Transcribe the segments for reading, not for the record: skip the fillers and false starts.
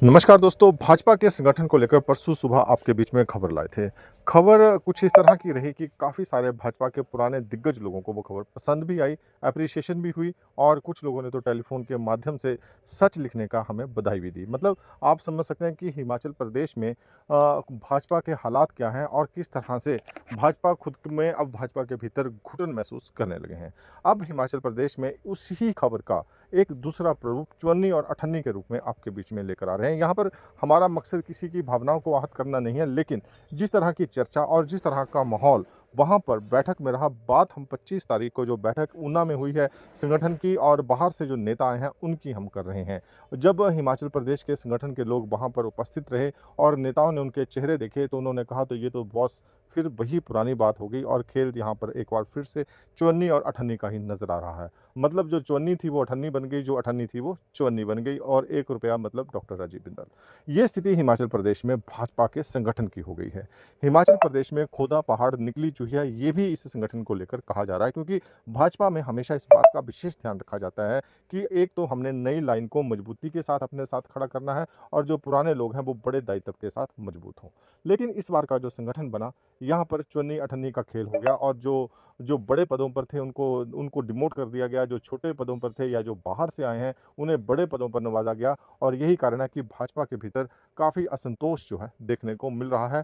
नमस्कार दोस्तों, भाजपा के संगठन को लेकर परसों सुबह आपके बीच में खबर लाए थे। खबर कुछ इस तरह की रही कि काफ़ी सारे भाजपा के पुराने दिग्गज लोगों को वो खबर पसंद भी आई, एप्रिसिएशन भी हुई और कुछ लोगों ने तो टेलीफ़ोन के माध्यम से सच लिखने का हमें बधाई भी दी। मतलब आप समझ सकते हैं कि हिमाचल प्रदेश में भाजपा के हालात क्या हैं और किस तरह से भाजपा खुद में अब भाजपा के भीतर घुटन महसूस करने लगे हैं। अब हिमाचल प्रदेश में उसी खबर का एक दूसरा प्रारूप चवन्नी और अठन्नी के रूप में आपके बीच में लेकर आ रहे हैं। यहाँ पर हमारा मकसद किसी की भावनाओं को आहत करना नहीं है, लेकिन जिस तरह की चर्चा और जिस तरह का माहौल वहाँ पर बैठक में रहा, बात हम 25 तारीख को जो बैठक ऊना में हुई है संगठन की और बाहर से जो नेता आए हैं उनकी हम कर रहे हैं। जब हिमाचल प्रदेश के संगठन के लोग वहाँ पर उपस्थित रहे और नेताओं ने उनके चेहरे देखे तो उन्होंने कहा तो ये तो बॉस फिर वही पुरानी बात हो गई और खेल यहाँ पर एक बार फिर से चवन्नी और अठन्नी का ही नजर आ रहा है। मतलब जो चवन्नी थी वो अठन्नी बन गई, जो अठन्नी थी वो चवन्नी बन गई और 1 रुपया मतलब डॉक्टर राजीव बिंदल। ये स्थिति हिमाचल प्रदेश में भाजपा के संगठन की हो गई है। हिमाचल प्रदेश में खोदा पहाड़ निकली चूहिया, ये भी इस संगठन को लेकर कहा जा रहा है, क्योंकि भाजपा में हमेशा इस बात का विशेष ध्यान रखा जाता है कि एक तो हमने नई लाइन को मजबूती के साथ अपने साथ खड़ा करना है और जो पुराने लोग हैं वो बड़े दायित्व के साथ मजबूत हों। लेकिन इस बार का जो संगठन बना, यहाँ पर चवन्नी अठन्नी का खेल हो गया और जो जो बड़े पदों पर थे उनको उनको डिमोट कर दिया गया, जो छोटे पदों पर थे या जो बाहर से आए हैं उन्हें बड़े पदों पर नवाजा गया और यही कारण है कि भाजपा के भीतर काफ़ी असंतोष जो है देखने को मिल रहा है।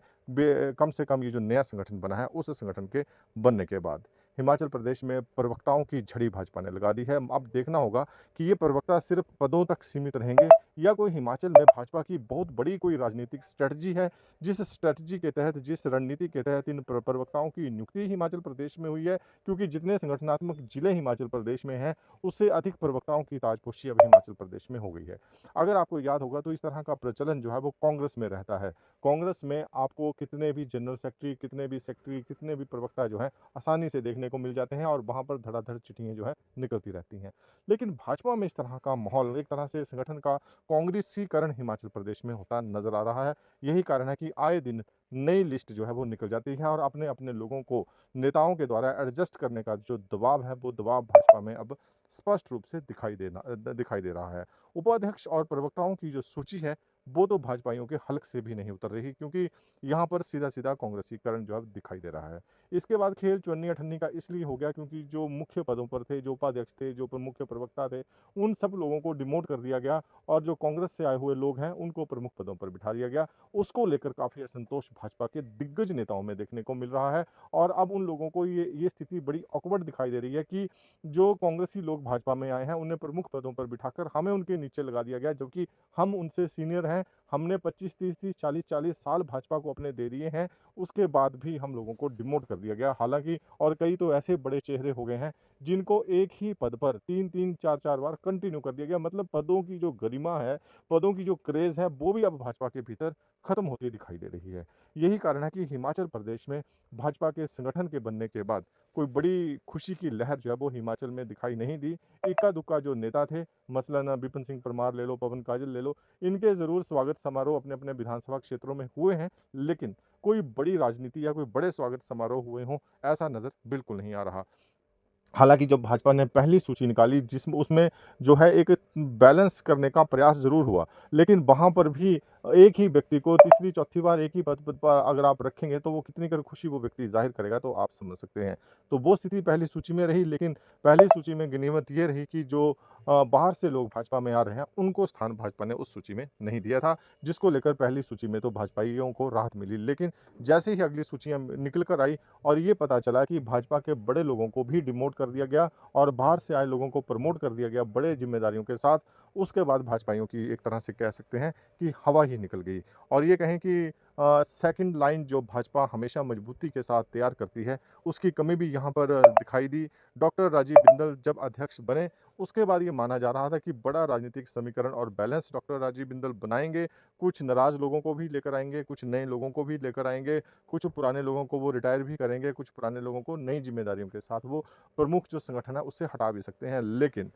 कम से कम ये जो नया संगठन बना है उस संगठन के बनने के बाद हिमाचल प्रदेश में प्रवक्ताओं की झड़ी भाजपा ने लगा दी है। अब देखना होगा कि ये प्रवक्ता सिर्फ पदों तक सीमित रहेंगे या कोई हिमाचल में भाजपा की बहुत बड़ी कोई राजनीतिक स्ट्रेटजी है, जिस स्ट्रेटजी के तहत, जिस रणनीति के तहत इन प्रवक्ताओं की नियुक्ति हिमाचल प्रदेश में हुई है, क्योंकि जितने संगठनात्मक जिले हिमाचल प्रदेश में हैं उससे अधिक प्रवक्ताओं की ताजपोशी अब हिमाचल प्रदेश में हो गई है। अगर आपको याद होगा तो इस तरह का प्रचलन जो है वो कांग्रेस में रहता है। कांग्रेस में आपको कितने भी जनरल सेक्रेटरी, कितने भी सेक्रेटरी, कितने भी प्रवक्ता जो हैं आसानी से देखने को मिल जाते हैं और वहाँ पर धड़ाधड़ चिट्ठियाँ जो है निकलती रहती हैं। लेकिन भाजपा में इस तरह का माहौल, एक तरह से संगठन का कांग्रेसीकरण हिमाचल प्रदेश में होता नजर आ रहा है। यही कारण है कि आए दिन नई लिस्ट जो है वो निकल जाती है और अपने अपने लोगों को नेताओं के द्वारा एडजस्ट करने का जो दबाव है वो दबाव भाजपा में अब स्पष्ट रूप से दिखाई दे रहा है। उपाध्यक्ष और प्रवक्ताओं की जो सूची है वो तो भाजपाइयों के हलक से भी नहीं उतर रही, क्योंकि यहाँ पर सीधा सीधा कांग्रेसीकरण जो है दिखाई दे रहा है। इसके बाद खेल चवन्नी अठन्नी का इसलिए हो गया क्योंकि जो मुख्य पदों पर थे, जो उपाध्यक्ष थे, जो मुख्य प्रवक्ता थे, उन सब लोगों को डिमोट कर दिया गया और जो कांग्रेस से आए हुए लोग हैं उनको प्रमुख पदों पर बिठा दिया गया। उसको लेकर काफ़ी असंतोष भाजपा के दिग्गज नेताओं में देखने को मिल रहा है और अब उन लोगों को ये स्थिति बड़ी ऑकवर्ड दिखाई दे रही है कि जो कांग्रेसी लोग भाजपा में आए हैं उन्हें प्रमुख पदों पर बिठाकर हमें उनके नीचे लगा दिया गया, जबकि हम उनसे सीनियर हैं। हमने 25 30 40 साल भाजपा को अपने दे दिए हैं, उसके बाद भी हम लोगों को डिमोट कर दिया गया। हालांकि और कई तो ऐसे बड़े चेहरे हो गए हैं जिनको एक ही पद पर 3 3 4 4 बार कंटिन्यू कर दिया गया। मतलब पदों की जो गरिमा है, पदों की जो क्रेज़ है वो भी अब भाजपा के भीतर खत्म होती दिखाई दे रही है। यही कारण है कि हिमाचल प्रदेश में भाजपा के संगठन के बनने के बाद कोई बड़ी खुशी की लहर जो है वो हिमाचल में दिखाई नहीं दी। इक्का-दुक्का जो नेता थे, मसलन विपिन सिंह परमार ले लो, पवन काजल ले लो, इनके ज़रूर स्वागत समारोह अपने-अपने विधानसभा क्षेत्रों में हुए हैं, लेकिन कोई बड़ी राजनीति या कोई बड़े स्वागत समारोह हुए हों, ऐसा नज़र बिल्कुल नहीं आ रहा। हालाँकि जब भाजपा ने पहली सूची निकाली जिसमें उसमें जो है एक बैलेंस करने का प्रयास ज़रूर हुआ, लेकिन वहाँ पर भी एक ही व्यक्ति को तीसरी चौथी बार एक ही पद पर अगर आप रखेंगे तो वो कितनी कर खुशी वो व्यक्ति ज़ाहिर करेगा, तो आप समझ सकते हैं। तो वो स्थिति पहली सूची में रही, लेकिन पहली सूची में गनीमत ये रही कि जो बाहर से लोग भाजपा में आ रहे हैं उनको स्थान भाजपा ने उस सूची में नहीं दिया था, जिसको लेकर पहली सूची में तो भाजपाइयों को राहत मिली। लेकिन जैसे ही अगली सूचियाँ निकल कर आई और ये पता चला कि भाजपा के बड़े लोगों को भी डिमोट कर दिया गया और बाहर से आए लोगों को प्रमोट कर दिया गया बड़े जिम्मेदारियों के साथ, उसके बाद भाजपाइयों की एक तरह से कह सकते हैं कि हवा ही निकल गई। और ये कहें कि सेकंड लाइन जो भाजपा हमेशा मजबूती के साथ तैयार करती है, उसकी कमी भी यहाँ पर दिखाई दी। डॉक्टर राजीव बिंदल जब अध्यक्ष बने, उसके बाद ये माना जा रहा था कि बड़ा राजनीतिक समीकरण और बैलेंस डॉक्टर राजीव बिंदल बनाएंगे। कुछ नाराज लोगों को भी लेकर आएंगे, कुछ नए लोगों को भी लेकर आएंगे, कुछ पुराने लोगों को वो रिटायर भी करेंगे, कुछ पुराने लोगों को नई जिम्मेदारियों के साथ वो प्रमुख जो संगठन है उससे हटा भी सकते हैं। लेकिन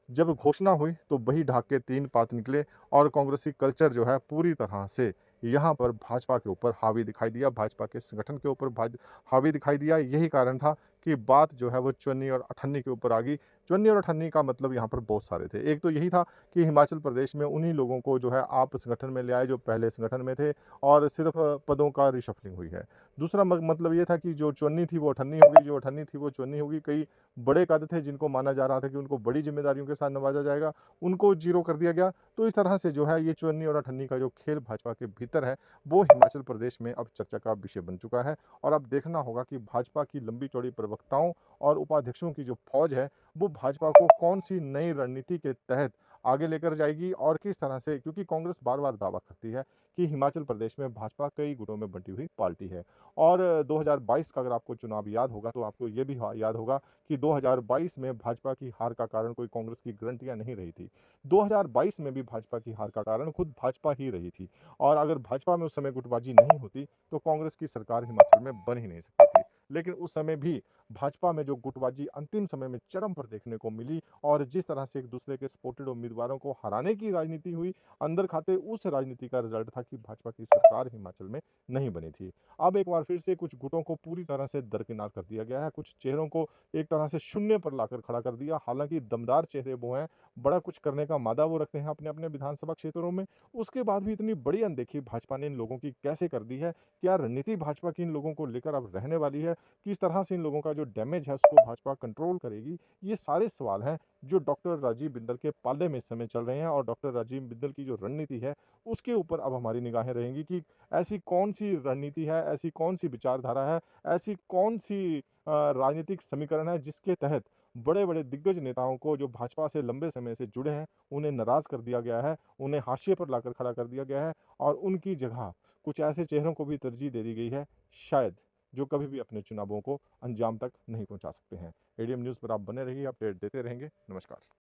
जब घोषणा हुई तो वही ढाक के 3 पात निकले और कांग्रेसी कल्चर जो है पूरी तरह से यहाँ पर भाजपा के ऊपर हावी दिखाई दिया, भाजपा के संगठन के ऊपर हावी दिखाई दिया। यही कारण था कि बात जो है वो चुन्नी और अठन्नी के ऊपर आ गई। चुन्नी और अठन्नी का मतलब यहाँ पर बहुत सारे थे। एक तो यही था कि हिमाचल प्रदेश में उन्हीं लोगों को जो है आप संगठन में ले आए जो पहले संगठन में थे और सिर्फ़ पदों का रिशफलिंग हुई है। दूसरा मतलब ये था कि जो चुन्नी थी वो अठन्नी हो गई, जो अठन्नी थी वो चुन्नी हो गई। कई बड़े कद थे जिनको माना जा रहा था कि उनको बड़ी ज़िम्मेदारियों के साथ नवाज़ा जाएगा, उनको ज़ीरो कर दिया गया। तो इस तरह से जो है ये चुन्नी और अठन्नी का जो खेल भाजपा के भीतर है, वो हिमाचल प्रदेश में अब चर्चा का विषय बन चुका है। और अब देखना होगा कि भाजपा की लंबी-चौड़ी प्रवक्ताओं और उपाध्यक्षों की जो फ़ौज है, वो भाजपा को कौन-सी नई रणनीति के तहत आगे लेकर जाएगी और किस तरह से, क्योंकि कांग्रेस बार-बार दावा करती है कि हिमाचल प्रदेश में भाजपा कई गुटों में बँटी हुई पार्टी है। और 2022 का अगर आपको चुनाव याद होगा तो आपको ये भी याद होगा कि 2022 में भाजपा की हार का कारण कोई कांग्रेस की गारंटियाँ नहीं रही थी। 2022 में भी भाजपा की हार का कारण खुद भाजपा ही रही थी। और अगर भाजपा में उस समय गुटबाजी नहीं होती तो कांग्रेस की सरकार हिमाचल में बन ही नहीं सकती थी। लेकिन उस समय भी भाजपा में जो गुटबाजी अंतिम समय में चरम पर देखने को मिली और जिस तरह से एक दूसरे के सपोर्टेड उम्मीदवारों को हराने की राजनीति हुई, अंदर खाते उस राजनीति का रिजल्ट था कि भाजपा की सरकार हिमाचल में नहीं बनी थी। अब एक बार फिर से कुछ गुटों को पूरी तरह से दरकिनार कर दिया गया है, कुछ चेहरों को एक तरह से शून्य पर लाकर खड़ा कर दिया। हालाँकि दमदार चेहरे वो हैं, बड़ा कुछ करने का मादा वो रखते हैं अपने-अपने विधानसभा क्षेत्रों में। उसके बाद भी इतनी बड़ी अनदेखी भाजपा ने इन लोगों की कैसे कर दी है? क्या रणनीति भाजपा की इन लोगों को लेकर अब रहने वाली है? किस तरह से इन लोगों का जो डैमेज है उसको भाजपा कंट्रोल करेगी? ये सारे सवाल हैं जो डॉक्टर राजीव बिंदल के पाले में इस समय चल रहे हैं और डॉक्टर राजीव बिंदल की जो रणनीति है, उसके ऊपर अब हमारी निगाहें रहेंगी कि ऐसी कौन-सी रणनीति है, ऐसी कौन-सी विचारधारा है, ऐसी कौन-सी राजनीतिक समीकरण है जिसके तहत बड़े-बड़े दिग्गज नेताओं को जो भाजपा से लंबे समय से जुड़े हैं, उन्हें नाराज़ कर दिया गया है, उन्हें हाशिए पर लाकर खड़ा कर दिया गया है और उनकी जगह कुछ ऐसे चेहरों को भी तरजीह दे दी गई है, शायद, जो कभी भी अपने चुनावों को अंजाम तक नहीं पहुँचा सकते हैं। एडीएम न्यूज़ पर आप बने रहिए, अपडेट देते रहेंगे। नमस्कार।